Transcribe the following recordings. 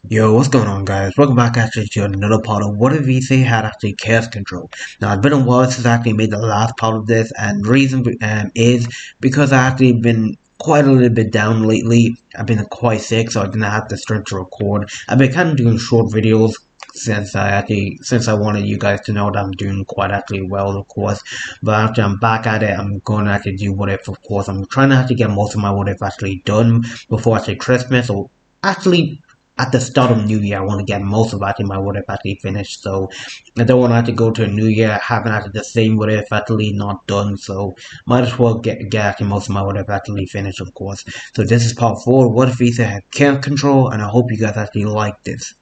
Yo, what's going on, guys? Welcome back actually to another part of what if issei had actually chaos control. Now, it's been a while since I actually made the last part of this, and reason is because I actually been quite a little bit down lately. I've been quite sick, so I didn't have the strength to record. I've been kind of doing short videos since I wanted you guys to know that I'm doing quite actually well, of course. But after I'm back at it, I'm going to actually do what if, of course. I'm trying to actually get most of my what if actually done before actually Christmas, or actually at the start of New Year. I want to get most of actually my what if actually finished, so I don't want to have to go to a New Year having actually the same what if actually not done, so might as well get actually most of my what if actually finished, of course. So this is part 4, what if issei had camp control, and I hope you guys actually like this.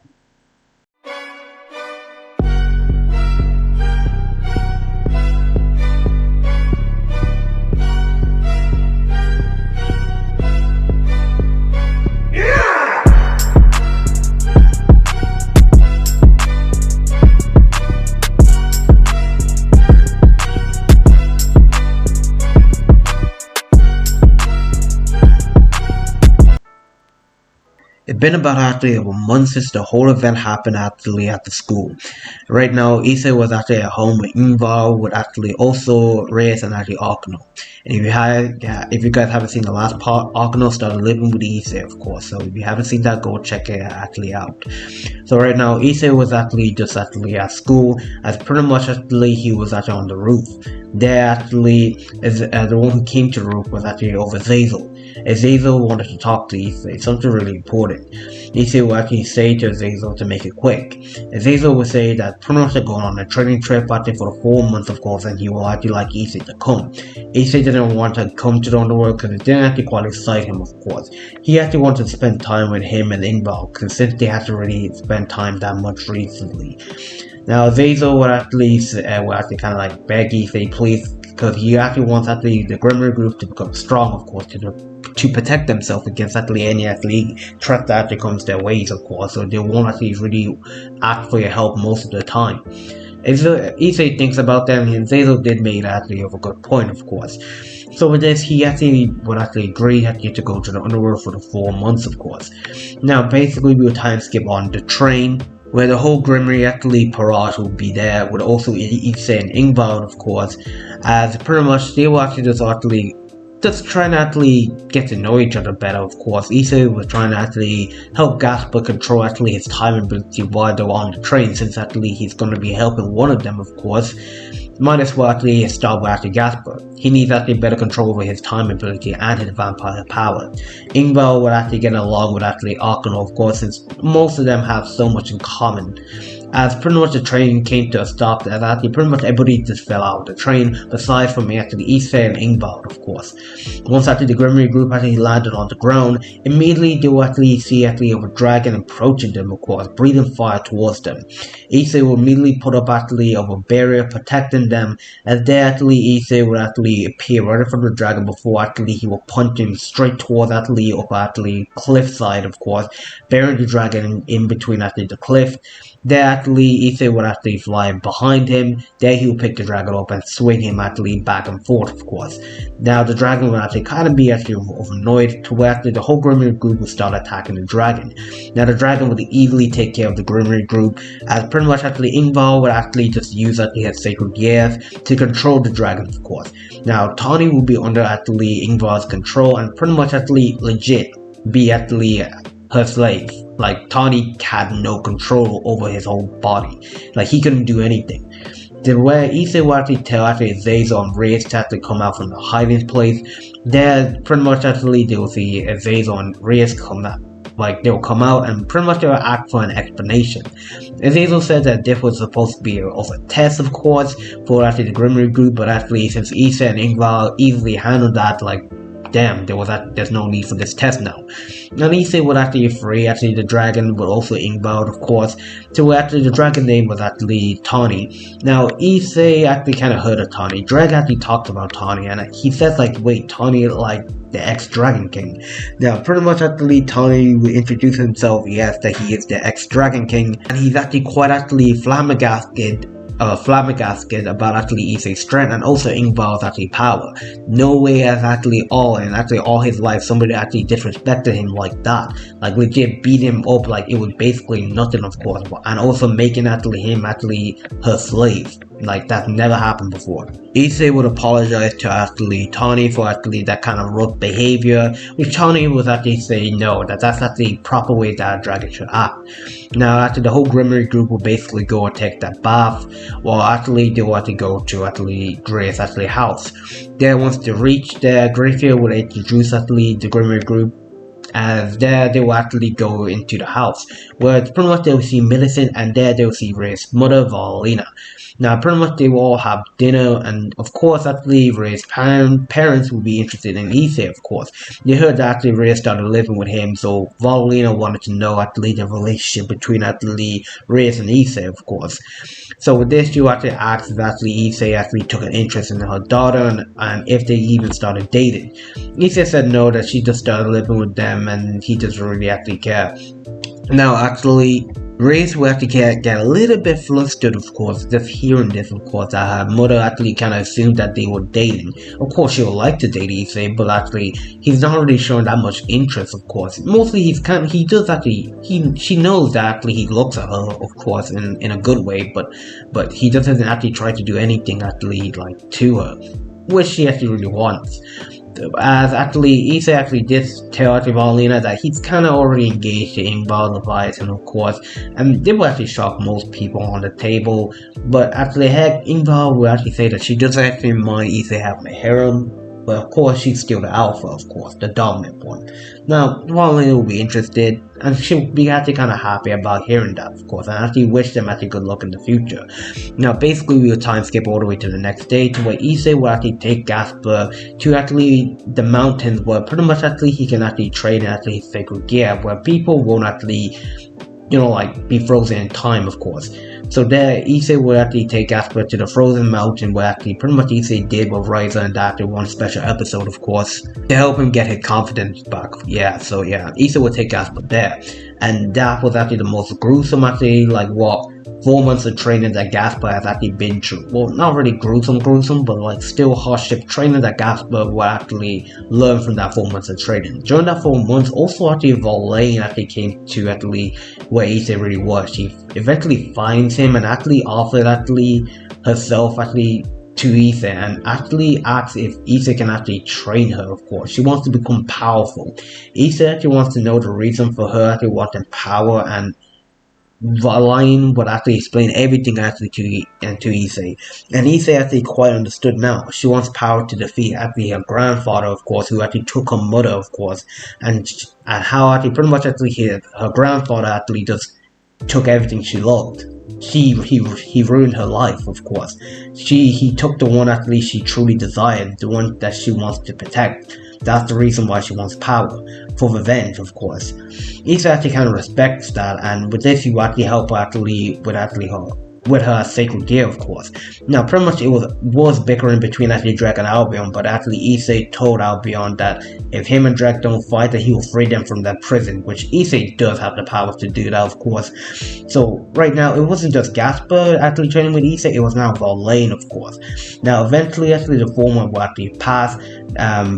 It's been about actually a month since the whole event happened actually at the school. Right now, issei was actually at home with Ingvar, with actually also Reyes and actually Arkano. And if you guys haven't seen the last part, Arkano started living with issei, of course. So if you haven't seen that, go check it actually out. So right now, issei was actually just actually at school, as pretty much actually he was actually on the roof. There actually, the one who came to the roof was actually over Zazel. Azazel wanted to talk to issei, something really important. Issei will actually say to Azazel to make it quick. Azazel will say that pretty much they're going on a training trip actually for the 4 months, of course, and he will actually like issei to come. Issei didn't want to come to the underworld because it didn't actually quite excite him, of course. He actually wanted to spend time with him and Ingvar, because since they had to really spend time that much recently. Now Azazel would actually kind of like beg issei, please, because he actually wants actually the Grimmer group to become strong, of course, to protect themselves against actually any actually threat that actually comes their ways, of course. So they won't actually really ask for your help most of the time. Issei thinks about them, and Zazel did make actually of a good point, of course. So with this, he actually would actually agree actually to go to the underworld for the 4 months, of course. Now, basically, we will time skip on the train, where the whole Grimmery actually Parage will be there, with also issei and Ingvar, of course, as pretty much they will actually just trying to actually get to know each other better, of course. Issei was trying to actually help Gasper control actually his time ability while they were on the train, since actually he's going to be helping one of them, of course. Might as well actually start with actually Gasper. He needs actually better control over his time ability and his vampire power. Ingvar would actually get along with actually Arkano, of course, since most of them have so much in common. As pretty much the train came to a stop, as actually pretty much everybody just fell out of the train, besides from actually issei and Ingvar, of course. Once actually the Grimmery group actually landed on the ground, immediately they will actually see actually a dragon approaching them, of course, breathing fire towards them. Issei will immediately put up actually of a barrier protecting them, as there actually issei would actually appear right in front of the dragon before actually he will punch him straight towards actually up actually cliffside, of course, burying the dragon in between actually the cliff. There actually issei would actually fly behind him. There he will pick the dragon up and swing him actually back and forth, of course. Now the dragon would actually kind of be actually annoyed to where actually the whole Grimmery group would start attacking the dragon. Now the dragon would easily take care of the Grimmery group, as pretty much actually Ingvar would actually just use actually his sacred gears to control the dragon, of course. Now Tawny will be under actually Ingvar's control and pretty much actually legit be actually her slave. Like, Tawny had no control over his whole body. Like, he couldn't do anything. Then where issei will actually tell actually Zazel and Reyes to actually come out from the hiding place, there pretty much actually they will see Zazel and Reyes come out. Like, they will come out and pretty much they will ask for an explanation. Azazel said that this was supposed to be a test, of course, for actually the Grimmery group, but actually since issei and Ingvar easily handled that, like, damn, there's no need for this test now. Now issei would actually free actually the dragon, but also Ingvar, of course. So actually the dragon name was actually Tawny. Now issei actually kind of heard of Tawny. Drag actually talked about Tawny, and he says like, wait, Tawny like the ex-Dragon King. Now pretty much actually Tawny will introduce himself, yes, that he is the ex-Dragon King, and he's actually quite actually flabbergasted flabbergasted about actually Issei's strength and also Ingvar's actually power. No way has actually all his life somebody actually disrespected him like that. Like legit beat him up like it was basically nothing, of course, and also making actually him actually her slave. Like that never happened before. Issei would apologize to actually Tani for actually that kind of rough behavior, which Tani was actually saying no, that's actually the proper way that a dragon should act. Now after the whole Grimmery group will basically go and take that bath, while actually they will actually go to actually Gray's actually house. There once they reach the Greyfield will introduce actually the Grimmery group. As there they will actually go into the house, where pretty much they will see Millicent, and there they will see Ray's mother, Valina. Now pretty much they will all have dinner, and of course actually Ray's parents will be interested in Issei, of course. They heard that actually Ray started living with him, so Valina wanted to know actually the relationship between actually Ray and Issei, of course. So with this, you actually asked if actually Issei actually took an interest in her daughter, and if they even started dating. Issei said no, that she just started living with them and he doesn't really actually care. Now actually, Ray's will actually get a little bit flustered, of course, just hearing this, of course, that her mother actually kind of assumed that they were dating. Of course, she would like to date Issei, but actually, he's not really showing that much interest, of course. Mostly, she knows that actually he looks at her, of course, in a good way, but he doesn't actually try to do anything actually, like, to her, which she actually really wants. As actually Issei actually did tell Valina that he's kind of already engaged to Ingvar Leviathan, of course, and they will actually shock most people on the table. But actually, heck, Ingvar will actually say that she doesn't actually mind Issei having a harem. But of course, she's still the alpha, of course, the dominant one. Now, Valina will be interested, and she'll be actually kind of happy about hearing that, of course, and actually wish them actually good luck in the future. Now, basically, we'll time skip all the way to the next day, to where Issei will actually take Gasper to actually the mountains, where pretty much actually he can actually trade in actually his sacred gear, where people won't actually, like, be frozen in time, of course. So there, Issei will actually take Gasper to the frozen mountain, where actually pretty much Issei did with Ryza and that in one special episode, of course, to help him get his confidence back. Issei will take Gasper there, and that was actually the most gruesome, actually, like, 4 months of training that Gasper has actually been through. Well, not really gruesome, but like still hardship training that Gasper will actually learn from that 4 months of training. During that 4 months, also actually Verlaine actually came to actually where Issei really was. She eventually finds him and actually offers actually herself actually to Issei and actually asks if Issei can actually train her, of course. She wants to become powerful. Issei actually wants to know the reason for her actually wanting power, and Valine would actually explain everything actually to Issei, and Issei actually quite understood now. She wants power to defeat actually her grandfather, of course, who actually took her mother, of course, and how actually pretty much actually her grandfather actually just took everything she loved. He ruined her life, of course. He took the one actually she truly desired, the one that she wants to protect. That's the reason why she wants power, for revenge, of course. Issei actually kind of respects that, and with this, you actually help her actually with her sacred gear, of course. Now, pretty much it was bickering between actually Drake and Albion, but actually Issei told Albion that if him and Drake don't fight, that he will free them from that prison, which Issei does have the power to do that, of course. So right now, it wasn't just Gasper actually training with Issei, it was now Verlaine, of course. Now, eventually, actually, the former will actually pass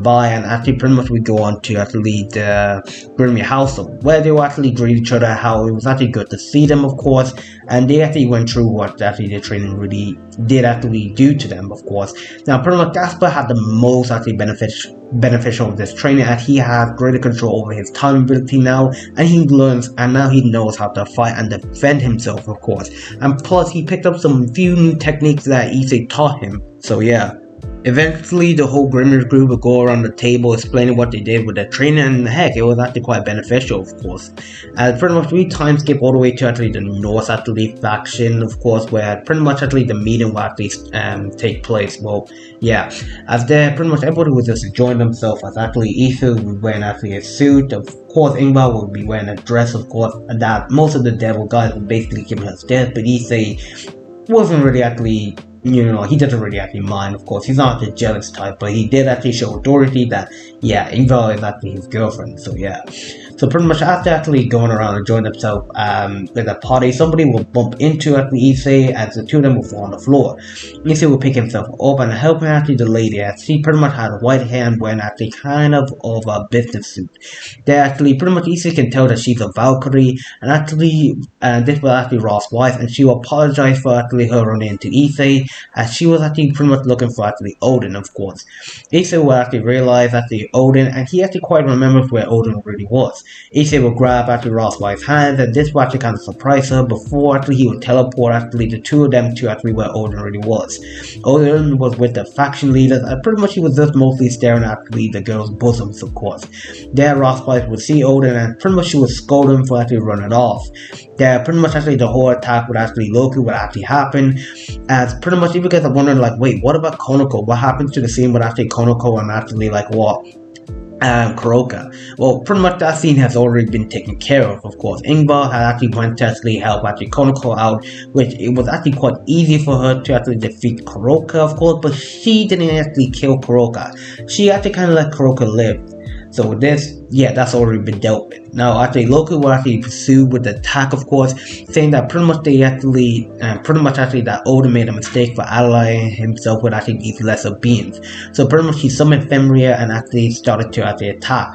by, and actually pretty much we go on to actually the Grimmy household, where they will actually greet each other, how it was actually good to see them, of course, and they actually went through what actually the training really did actually do to them, of course. Now, pretty much Gasper had the most actually beneficial of this training, and he has greater control over his time ability now, and he learns, and now he knows how to fight and defend himself, of course. And plus, he picked up some few new techniques that Issei taught him. So yeah. Eventually, the whole Grimmers group would go around the table explaining what they did with their training, and heck, it was actually quite beneficial, of course. Pretty much we time skip all the way to actually the North actually faction, of course, where pretty much actually the meeting will actually take place. Well, yeah, as there pretty much everybody was just enjoying themselves, as actually Issei would be wearing actually a suit, of course Ingvar would be wearing a dress, of course, and that most of the devil guys would basically give her death, but Issei wasn't really actually, he doesn't really actually mind, of course. He's not the jealous type, but he did actually show authority that, yeah, Ingvar is actually his girlfriend, so yeah. So pretty much after actually going around enjoying themselves with a party, somebody will bump into actually Issei, and the two of them will fall on the floor. Issei will pick himself up and help actually the lady, as she pretty much had white hair and wearing actually kind of a business suit. They actually pretty much Issei can tell that she's a Valkyrie, and actually this was actually Ross' wife, and she will apologize for actually her running into Issei, as she was actually pretty much looking for actually Odin, of course. Issei will actually realize actually Odin, and he actually quite remembers where Odin really was. Issei will grab actually Ross' wife's hands, and this will actually kind of surprise her before actually he would teleport actually the two of them to actually where Odin really was. Odin was with the faction leaders, and pretty much he was just mostly staring at actually the girl's bosoms, of course. There, Ross' wife would see Odin, and pretty much she would scold him for actually running off. There, pretty much actually the whole attack with actually Loki would actually happen, as pretty much you guys are wondering like, wait, what about Konoko? What happens to the scene with actually Konoko and actually like what? Kuroka. Well, pretty much that scene has already been taken care of course. Ingvar had actually went to actually help actually Konoko out, which it was actually quite easy for her to actually defeat Kuroka, of course, but she didn't actually kill Kuroka. She actually kind of let Kuroka live. So this, yeah, that's already been dealt with. Now, actually, Loki will actually pursue with the attack, of course, saying that pretty much that Odin made a mistake for allying himself with actually these lesser beings. So pretty much he summoned Fenrir and actually started to actually attack.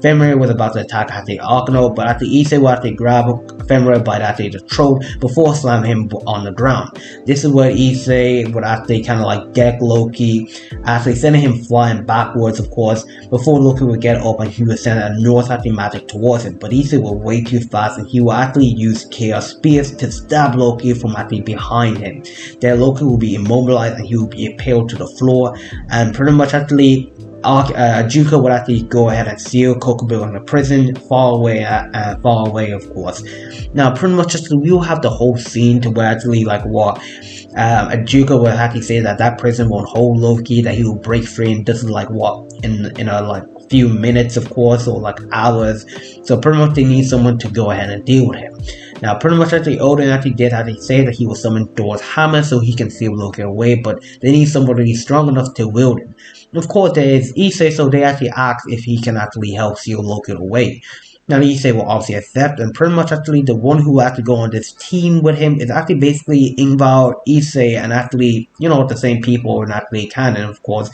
Fenrir was about to attack actually Arcano, but actually Issei will actually grab Fenrir by actually the throat before slamming him on the ground. This is where Issei would actually kind of like deck Loki, actually sending him flying backwards, of course, before Loki would get up and he would send a North actually magic towards him. But Issei was way too fast, and he will actually use Chaos Spears to stab Loki from actually behind him. Then Loki will be immobilized and he will be impaled to the floor, and pretty much actually Juka would actually go ahead and seal Kokobu in the prison, far away, of course. Now, pretty much just we will have the whole scene to where actually like what Juka will actually say that prison won't hold Loki, that he will break free in just like what in a like few minutes, of course, or like hours. So pretty much they need someone to go ahead and deal with him. Now, pretty much actually Odin actually did actually say that he will summon Thor's hammer so he can seal Loki away, but they need somebody strong enough to wield it. Of course, there is Issei, so they actually ask if he can actually help seal Loki away. Now, Issei will obviously accept, and pretty much actually the one who will actually go on this team with him is actually basically Ingvar, Issei, and actually, you know, the same people, and actually canon, of course.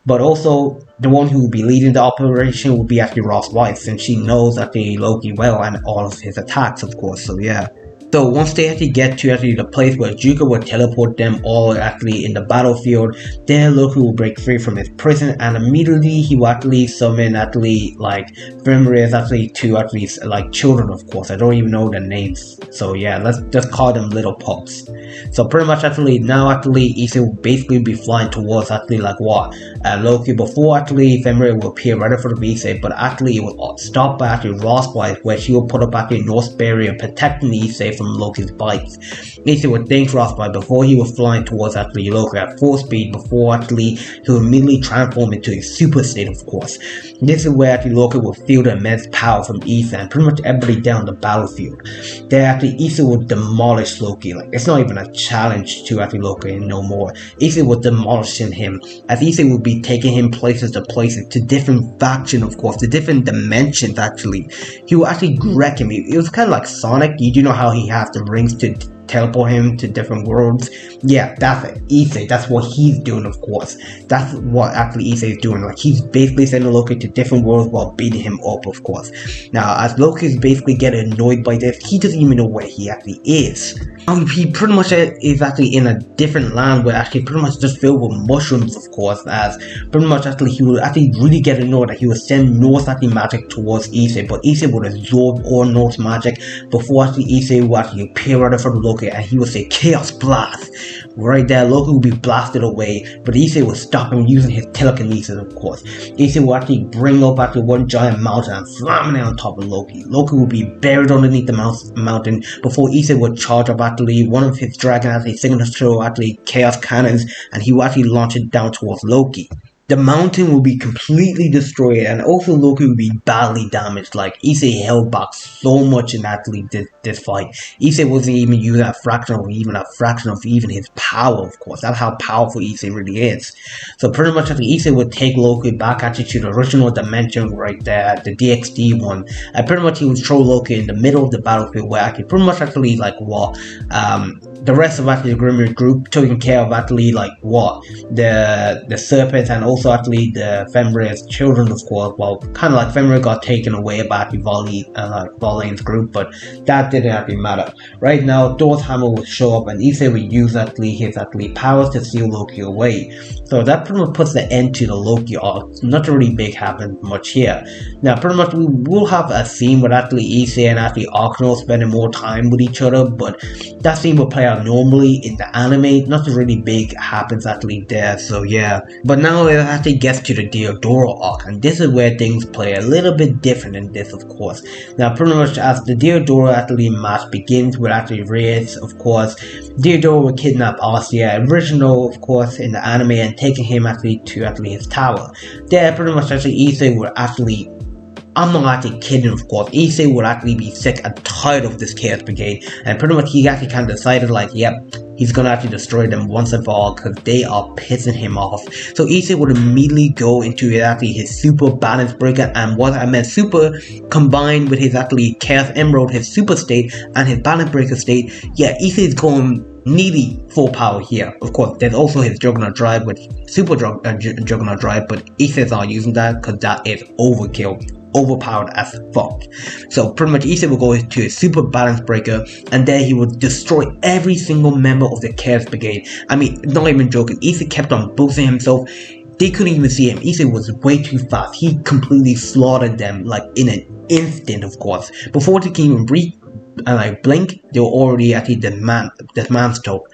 But also, the one who will be leading the operation will be actually Ross' wife, since she knows actually Loki well and all of his attacks, of course, so yeah. So once they actually get to actually the place where Juka will teleport them all actually in the battlefield, then Loki will break free from his prison, and immediately he will actually summon actually like Fenrir's actually two actually like children, of course. I don't even know their names. So yeah, let's just call them little pups. So pretty much actually now actually Issei will basically be flying towards actually like what Loki before actually Fenrir will appear right in front of Issei, but actually it will stop by actually Ross' wife, where she will put up actually a Norse barrier protecting Issei from Loki's bites. Issei would thank Frostbite before he was flying towards actually Loki at full speed, before actually he would immediately transform into a super state, of course. This is where actually Loki will feel the immense power from Issei and pretty much everybody down the battlefield. There actually Issei would demolish Loki. Like, it's not even a challenge to actually Loki no more. Issei was demolishing him, as Issei would be taking him places to different factions, of course, to different dimensions actually. He will actually wreck him. It was kind of like Sonic. You do know how he has the rings to teleport him to different worlds? Yeah, that's it. Issei, that's what he's doing, of course. That's what actually Issei is doing. Like, he's basically sending Loki to different worlds while beating him up, of course. Now, as Loki is basically getting annoyed by this, he doesn't even know where he actually is. He pretty much is actually in a different land where actually pretty much just filled with mushrooms, of course, as pretty much actually he would actually really get annoyed that he would send Norse actually magic towards Issei, but Issei would absorb all Norse magic before actually Issei would actually appear right in front of Loki, and he would say Chaos Blast. Right there, Loki would be blasted away, but Issei would stop him using his telekinesis, of course. Issei would actually bring up actually one giant mountain and slam it on top of Loki. Loki would be buried underneath the mountain before Issei would charge up actually one of his dragon actually signature actually chaos cannons, and he would actually launch it down towards Loki. the mountain will be completely destroyed, and also Loki will be badly damaged. Like, Issei held back so much in actually this fight. Issei wasn't even using a fraction of even his power, of course. That's how powerful Issei really is. So pretty much actually Issei would take Loki back actually to the original dimension right there, the DXD one. And pretty much he would throw Loki in the middle of the battlefield where actually pretty much actually like what the rest of actually the Grimmer group taking care of actually like what the serpents and also actually the Fenrir's children, of course. Well, kind of like Fenrir got taken away by actually Valiant's group, but that didn't actually matter. Right now, Thor's hammer will show up and Issei will use actually his actually powers to steal Loki away. So that pretty much puts the end to the Loki arc. Nothing really big happened much here. Now, pretty much we will have a scene with actually Issei and actually Arkano spending more time with each other, but that scene will play out normally in the anime. Nothing really big happens actually there, so yeah. But now it actually gets to the Diodora arc, and this is where things play a little bit different in this, of course. Now, pretty much as the Diodora actually match begins with actually Reyes, of course, Diodora will kidnap Arcia, original, of course, in the anime, and taking him actually to actually his tower. There, pretty much actually Issei will actually, I'm not actually kidding, of course, Issei would actually be sick and tired of this Chaos Brigade, and pretty much he actually kind of decided like, yep, he's gonna actually destroy them once and for all because they are pissing him off. So Issei would immediately go into actually his super balance breaker, and what I meant super combined with his actually Chaos Emerald, his super state and his balance breaker state. Yeah, Issei is going nearly full power here. Of course, there's also his Juggernaut Drive with super Juggernaut Drive, but Issei's not using that because that is overkill. Overpowered as fuck. So pretty much Issei will go to a super balance breaker, and there he would destroy every single member of the Chaos Brigade. I mean, not even joking, Issei kept on boosting himself. They couldn't even see him. Issei was way too fast. He completely slaughtered them like in an instant, of course. Before they can even blink, they were already actually dismantled.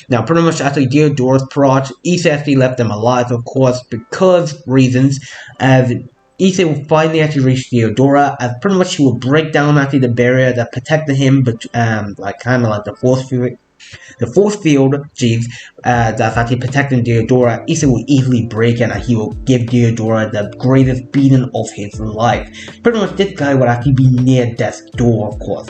Now, pretty much after Diodora's proj, Issei actually left them alive, of course, because reasons, as Issei will finally actually reach Diodora, as pretty much she will break down actually the barrier that protected him, but like kind of like the force field, that's actually protecting Diodora. Issei will easily break it, and he will give Diodora the greatest beating of his life. Pretty much this guy would actually be near death's door, of course.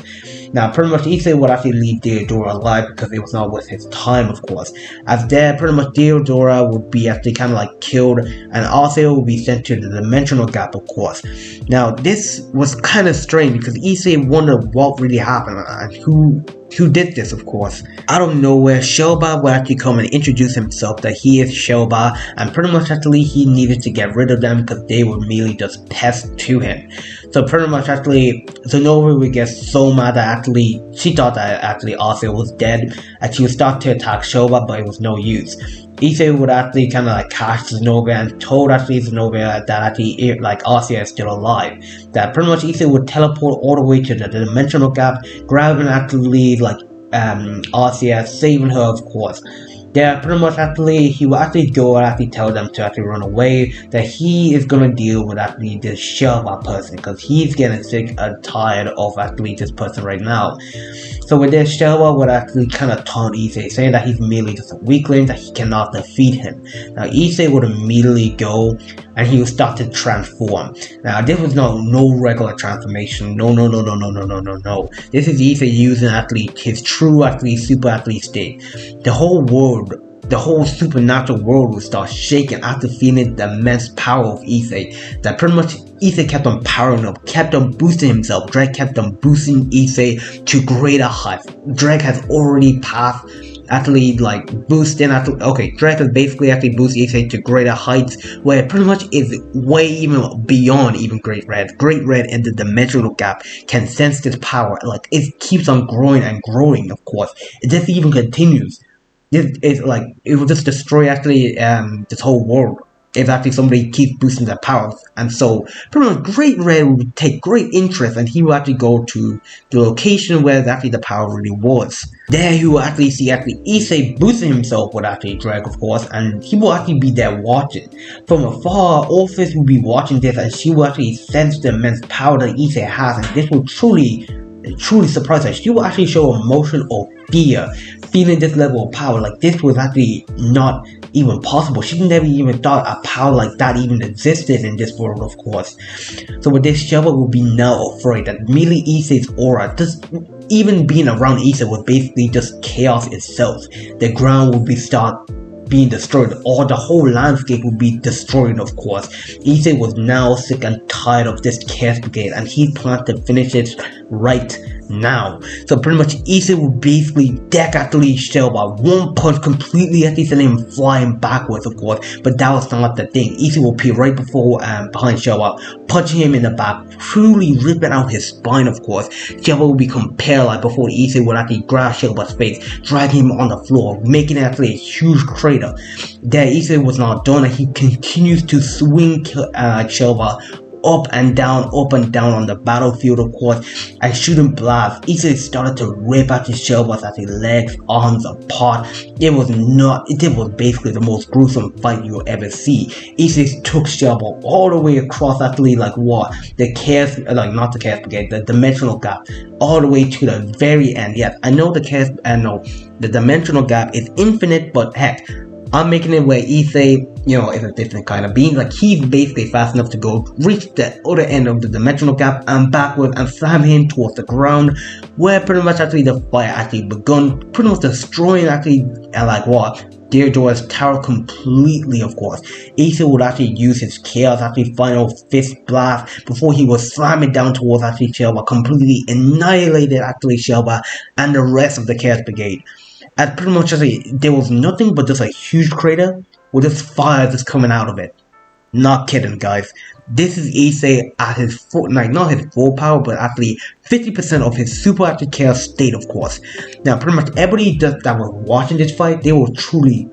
Now, pretty much Issei would actually leave Diodora alive because it was not worth his time, of course. As there, pretty much Diodora would be actually kind of like killed, and Arcia would be sent to the dimensional gap, of course. Now, this was kind of strange because Issei wondered what really happened and who did this, of course. Out of nowhere, Shelba would actually come and introduce himself that he is Shelba, and pretty much actually he needed to get rid of them because they were merely just pests to him. So pretty much actually, Zenova would get so mad that actually she thought that actually Arcia was dead, and she would start to attack Shelba, but it was no use. Issei would actually kind of like catch Zenova and told actually Zenova that actually like Arcia is still alive. That pretty much Issei would teleport all the way to the dimensional gap, grabbing actually like Arcia, saving her, of course. Yeah, pretty much actually he will actually go and actually tell them to actually run away, that he is gonna deal with actually this Shelba person because he's getting sick and tired of actually this person right now. So with this, Shelba would actually kind of taunt Issei, saying that he's merely just a weakling, that he cannot defeat him. Now Issei would immediately go and he would start to transform. Now this was no regular transformation. No. This is Issei using actually his true actually super athlete state. The whole supernatural world would start shaking after feeling the immense power of Issei. That pretty much Issei kept on powering up, kept on boosting himself. Drake kept on boosting Issei to greater heights. Drake has already passed actually like boosting Drake has basically actually boosted Issei to greater heights, where pretty much is way even beyond even Great Red. Great Red in the dimensional gap can sense this power, like it keeps on growing and growing, of course. It just even continues. It will just destroy actually this whole world if actually somebody keeps boosting their powers. And so pretty much Great Red would take great interest, and he will actually go to the location where actually the power really was. There he will actually see actually Issei boosting himself with actually Drake, of course, and he will actually be there watching. From afar, Orpheus will be watching this, and she will actually sense the immense power that Issei has, and this will truly truly surprised her. She will actually show emotion or fear, feeling this level of power. Like, this was actually not even possible. She never even thought a power like that even existed in this world, of course. So with this, Sheva will be now afraid that merely Issei's aura, just even being around Issei was basically just chaos itself. The ground will be start being destroyed, or the whole landscape will be destroyed, of course. Issei was now sick and tired of this chaos brigade, and he planned to finish it right now. So pretty much Issei will basically deck actually Shelba, one punch completely actually send him flying backwards, of course, but that was not the thing. Issei will appear right before behind Shelba, punching him in the back, truly ripping out his spine, of course. Shelba will become paralyzed before Issei would actually grab Shelba's face, dragging him on the floor, making it actually a huge crater. There, Issei was not done, and he continues to swing Shelba up and down on the battlefield, of course, and shooting blasts. Issei started to rip at his Shelba's at his legs, arms apart. It was basically the most gruesome fight you'll ever see. Issei took Shelba all the way across actually not the chaos brigade, the dimensional gap, all the way to the very end. Yes, I know the dimensional gap is infinite, but heck, I'm making it where Issei, is a different kind of being. Like, he's basically fast enough to go reach the other end of the dimensional gap and backwards and slam him towards the ground, where pretty much actually the fight actually begun, pretty much destroying actually Deodora's tower completely, of course. Issei would actually use his chaos actually final fist blast before he was slamming down towards actually Shelba, completely annihilated actually Shelba and the rest of the chaos brigade. And pretty much there was nothing but just a huge crater with this fire just coming out of it. Not kidding, guys. This is Issei at his not his full power, but actually 50% of his super active chaos state, of course. Now, pretty much everybody that was watching this fight, they were truly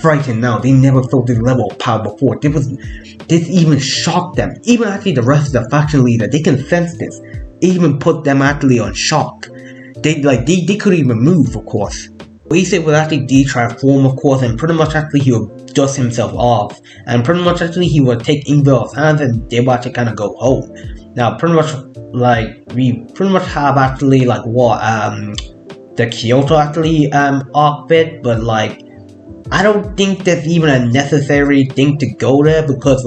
frightened now. They never felt this level of power before. This even shocked them. Even actually the rest of the faction leader, they can sense this. It even put them actually on shock. They couldn't even move, of course. Issei would actually de-transform, of course, and pretty much actually he would dust himself off, and pretty much actually he would take Invel's hands and they would actually kind of go home. Now, pretty much we pretty much have actually the Kyoto actually outfit, but I don't think that's even a necessary thing to go there, because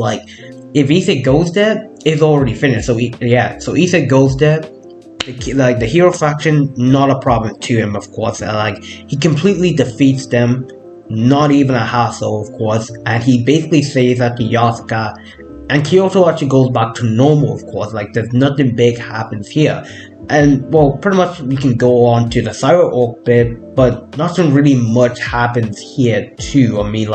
if Issei goes there, it's already finished. So Issei goes there. The hero faction, not a problem to him, of course. He completely defeats them, not even a hassle, of course. And he basically saves that to Yasuka, and Kyoto actually goes back to normal, of course. There's nothing big happens here. And well, pretty much we can go on to the Cyber Orc bit, but nothing really much happens here too. I mean,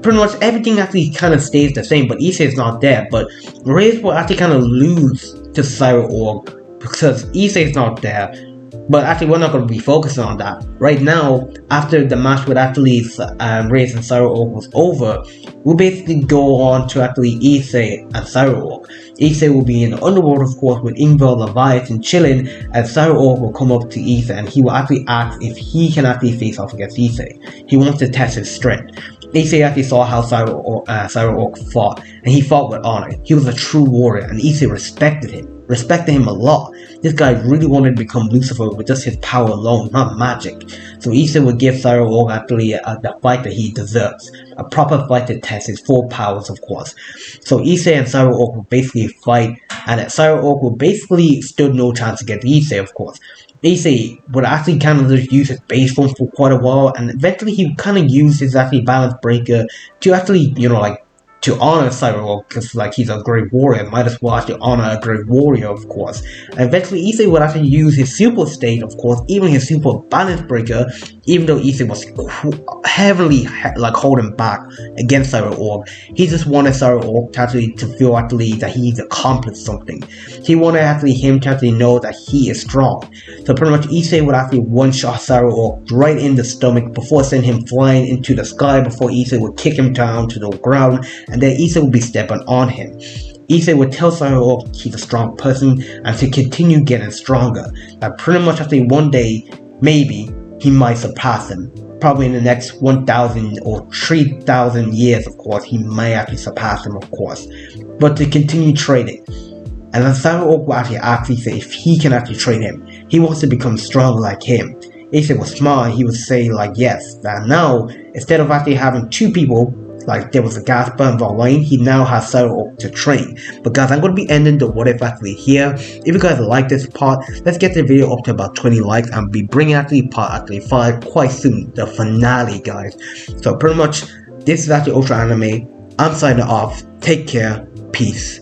pretty much everything actually kind of stays the same, but Issei is not there. But Reyes will actually kind of lose to Cyber Orc because Issei is not there. But actually, we're not going to be focusing on that. Right now, after the match with actually Reyes and Cyber Orc was over, we'll basically go on to actually Issei and Cyber Orc. Issei will be in the underworld, of course, with Ingvar Leviathan chilling, and Cyber Orc will come up to Issei, and he will actually ask if he can actually face off against Issei. He wants to test his strength. Issei actually saw how Cyber Orc fought, and he fought with honor. He was a true warrior, and Issei respected him a lot. This guy really wanted to become Lucifer with just his power alone, not magic. So Issei would give Cyber Orc actually the fight that he deserves. A proper fight to test his full powers, of course. So Issei and Cyber Orc would basically fight, and Cyber Orc would basically stood no chance against Issei, of course. Issei would actually kind of just use his base form for quite a while, and eventually he would kind of use his actually balance breaker to actually, to honor Cyber Orc, because he's a great warrior, might as well actually honor a great warrior, of course. And eventually Issei would actually use his super state, of course, even his super balance breaker, even though Issei was heavily holding back against Cyber Orc. He just wanted Cyber Orc to feel actually that he's accomplished something. He wanted actually him to actually know that he is strong. So pretty much Issei would actually one-shot Cyber Orc right in the stomach before sending him flying into the sky, before Issei would kick him down to the ground, and then Issei would be stepping on him. Issei would tell Cyber Orc he's a strong person and to continue getting stronger. That pretty much after one day, maybe, he might surpass him. Probably in the next 1,000 or 3,000 years, of course, he might actually surpass him, of course. But to continue trading. And then Saru Oku actually asked Issei if he can actually train him. He wants to become strong like him. Issei was smart, he would say like yes. And now, instead of actually having two people, like there was a Gasper and Valane, he now has Saru Oku to train. But guys, I'm going to be ending the what if actually here. If you guys like this part, let's get the video up to about 20 likes and be bringing actually part actually 5 quite soon, the finale guys. So pretty much, this is actually Ultra Anime. I'm signing off. Take care. Peace.